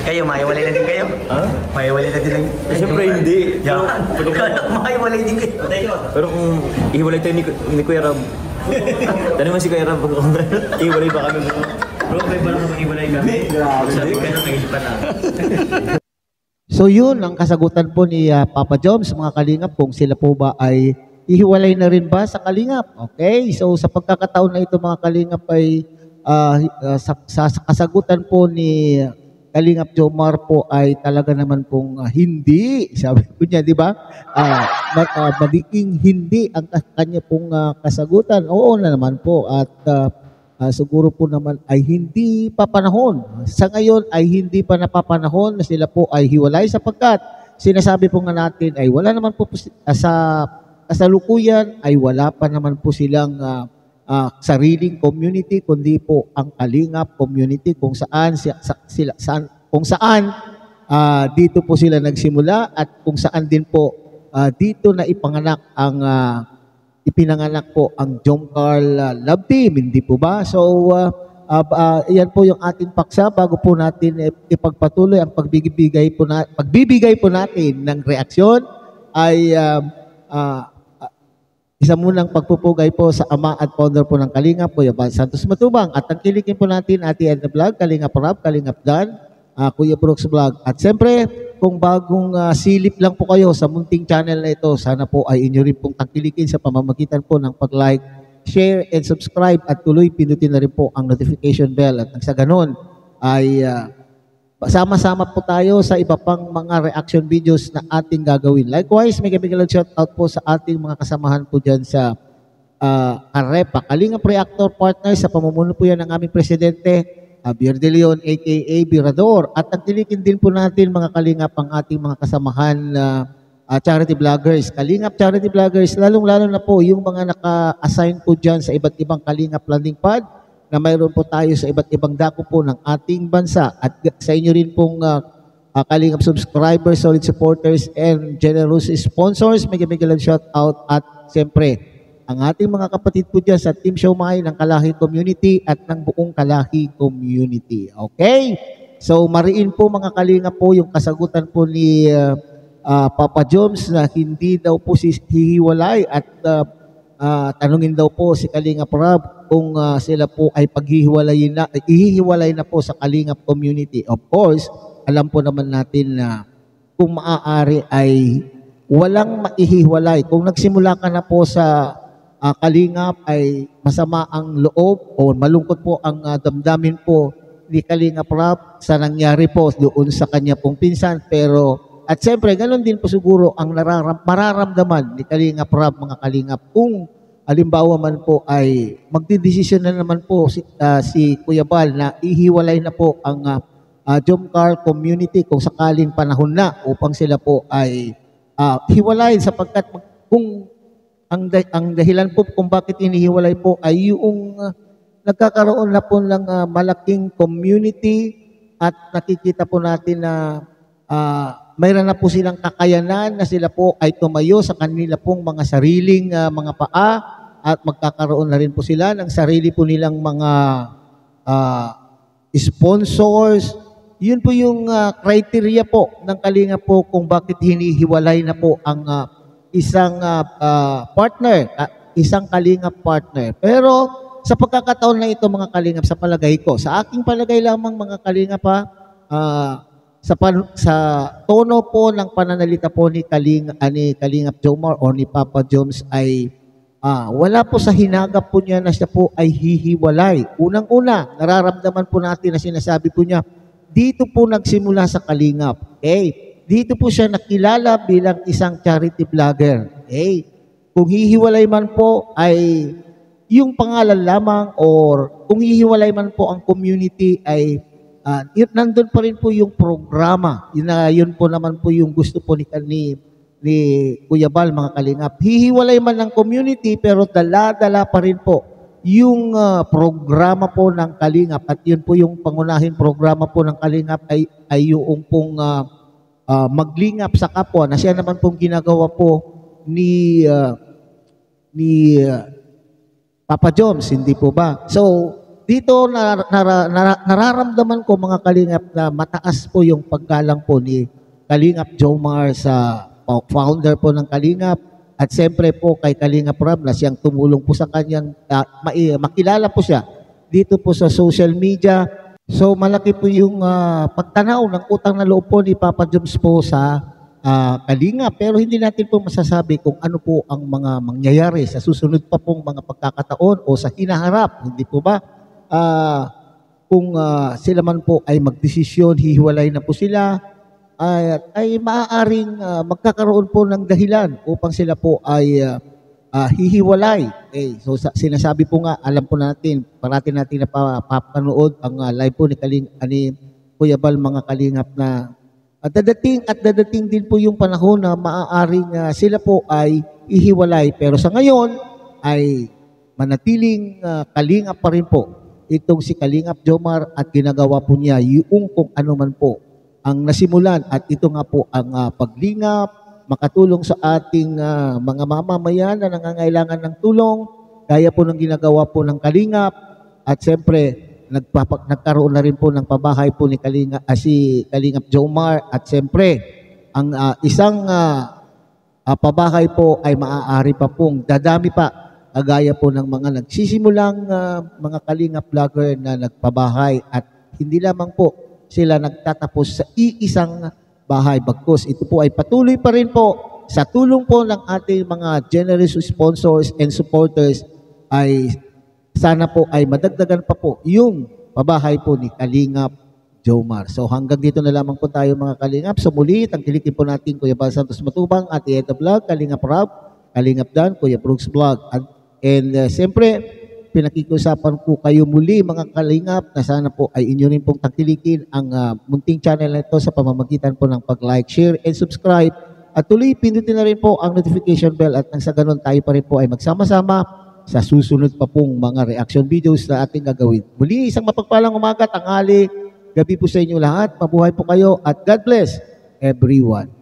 Kayo, mahiwalay na din kayo? Ha? Mahiwalay na din lang. Siyempre hindi. Yan. Mahiwalay din kayo. Pero kung ihiwalay tayo ni Kuya Rab, tanong mo si Kuya Rab, ihiwalay ba kami? Bro, may parang mag-iwalay kami. Sabi ka na, nahihipan na. So yun, ang kasagutan po ni Papa Joms, mga kalingap, kung sila po ba ay ihiwalay na rin ba sa kalingap? Okay, so sa pagkakataon na ito mga kalingap ay sa kasagutan po ni Kalingap Jomar po ay talaga naman pong hindi. Sabi ko niya, di ba? Magiging hindi ang kanya pong kasagutan. Oo na naman po. At siguro po naman ay hindi pa panahon. Sa ngayon ay hindi pa napapanahon na sila po ay hiwalay sapagkat sinasabi po nga natin ay wala naman po sa kasalukuyan ay wala pa naman po silang sariling community kundi po ang Kalingap community kung saan dito po sila nagsimula at kung saan din po dito na ipinanganak po ang Jomcar Love Team, hindi po ba? So yan po yung ating paksa bago po natin ipagpatuloy ang pagbibigay po natin ng reaksyon ay isa munang pagpupugay po sa ama at founder po ng Kalingap, Kuya Bal Santos Matubang. At tangkilikin po natin Ate Edna Vlog, Kalingap Rab, Kalingap Dan, Kuya Brooks Vlog. At siyempre, kung bagong silip lang po kayo sa munting channel na ito, sana po ay inyo rin pong tangkilikin sa pamamagitan po ng pag-like, share, and subscribe. At tuloy, pindutin na rin po ang notification bell. At sa ganun, ay sama-sama po tayo sa iba pang mga reaction videos na ating gagawin. Likewise, may gabigalang shout out po sa ating mga kasamahan po dyan sa Arepa, Kalingap Reactor Partners, sa pamumuno po yan ng aming presidente, Javier De Leon, aka Birador. At tagtilikin din po natin mga Kalingap ang ating mga kasamahan charity vloggers, Kalingap charity vloggers, lalong-lalo na po yung mga naka-assign po dyan sa iba't ibang Kalingap landing pad na mayroon po tayo sa iba't ibang dako po ng ating bansa at sa inyo rin pong Kalingap subscribers, solid supporters, and generous sponsors. Mega shout out at siyempre ang ating mga kapatid po dyan sa Team Siomai ng Kalahi Community at ng buong Kalahi Community. Okay? So mariin po mga Kalingap po yung kasagutan po ni Papa Joms na hindi daw po hihiwalay at tanungin daw po si Kalingap Rab kung sila po ay ihihiwalay na po sa Kalingap community. Of course, alam po naman natin na kung maaari ay walang maihiwalay. Kung nagsimula ka na po sa Kalingap ay masama ang loob o malungkot po ang damdamin po ni Kalingap Rab sa nangyari po doon sa kanya pong pinsan. Pero at siyempre, ganoon din po siguro ang mararamdaman ni Kalingap Rab, mga Kalingap, kung halimbawa man po ay magdidesisyon na naman po si Kuya Bal na ihiwalay na po ang Jomcar community kung sakaling panahon na upang sila po ay hiwalay sapagkat kung ang dahilan po kung bakit inihiwalay po ay yung nagkakaroon na po ng malaking community at nakikita po natin na mayroon na po silang kakayanan na sila po ay tumayo sa kanila pong mga sariling mga paa at magkakaroon na rin po sila ng sarili po nilang mga sponsors. Yun po yung criteria po ng Kalingap po kung bakit hinihiwalay na po ang isang partner, isang Kalingap partner. Pero sa pagkakataon na ito mga Kalingap, sa palagay ko, sa aking palagay lamang mga Kalingap sa tono po ng pananalita po ni Kalingap Jomar o ni Papa Joms ay wala po sa hinagap po niya na siya po ay hihiwalay. Unang-una, nararamdaman po natin na sinasabi po niya, dito po nagsimula sa Kalingap. Okay? Dito po siya nakilala bilang isang charity vlogger. Okay? Kung hihiwalay man po ay yung pangalan lamang or kung hihiwalay man po ang community ay nandun pa rin po yung programa. Yun po naman po yung gusto po ni Kuya Bal, mga Kalingap. Hihiwalay man ng community pero dala-dala pa rin po yung programa po ng Kalingap. At yun po yung pangunahin programa po ng Kalingap ay yung pong maglingap sa kapwa na siya naman pong ginagawa po ni Papa Joms, hindi po ba? So, dito nararamdaman ko mga kalingap na mataas po yung paggalang po ni Kalingap Jomar sa founder po ng Kalingap at siyempre po kay Kalingap Rob na siyang tumulong po sa kanyang makilala po siya dito po sa social media. So malaki po yung pagtanaw ng utang na loob po ni Papa Joms po sa Kalingap, pero hindi natin po masasabi kung ano po ang mga mangyayari sa susunod pa pong mga pagkakataon o sa hinaharap, hindi po ba? Kung sila man po ay magdesisyon, hihiwalay na po sila, ay maaaring magkakaroon po ng dahilan upang sila po ay hihiwalay. Okay, so sinasabi po nga, alam po natin, parati natin na papanood ang live po ni Kuya Bal, mga kalingap na dadating din po yung panahon na maaaring sila po ay ihiwalay. Pero sa ngayon ay manatiling kalingap pa rin po itong si Kalingap Jomar at ginagawa po niya yung kung ano man po ang nasimulan at ito nga po ang paglingap, makatulong sa ating mga mamamayan na nangangailangan ng tulong, gaya po ng ginagawa po ng Kalingap at siyempre nagkaroon na rin po ng pabahay po ni si Kalingap Jomar at siyempre ang isang pabahay po ay maaari pa pong dadami pa kagaya po ng mga nagsisimulang mga Kalingap vlogger na nagpabahay at hindi lamang po sila nagtatapos sa iisang bahay. Bagkus ito po ay patuloy pa rin po sa tulong po ng ating mga generous sponsors and supporters ay sana po ay madagdagan pa po yung pabahay po ni Kalingap Jomar. So hanggang dito na lamang po tayo mga Kalingap. So muli, tangkilikin po natin Kuya Bal Santos Matubang, Ate Eda Vlog, Kalingap Rob, Kalingap Dan, Kuya Brooks Vlog. And siyempre, pinakikiusapan po kayo muli mga Kalingap na sana po ay inyo rin pong tangkilikin ang munting channel na ito sa pamamagitan po ng pag-like, share, and subscribe. At tuloy, pindutin na rin po ang notification bell at nang sa ganun tayo pa rin po ay magsama-sama sa susunod pa pong mga reaction videos na ating gagawin. Muli, isang mapagpalang umaga, tanghali, gabi po sa inyo lahat. Mabuhay po kayo at God bless everyone.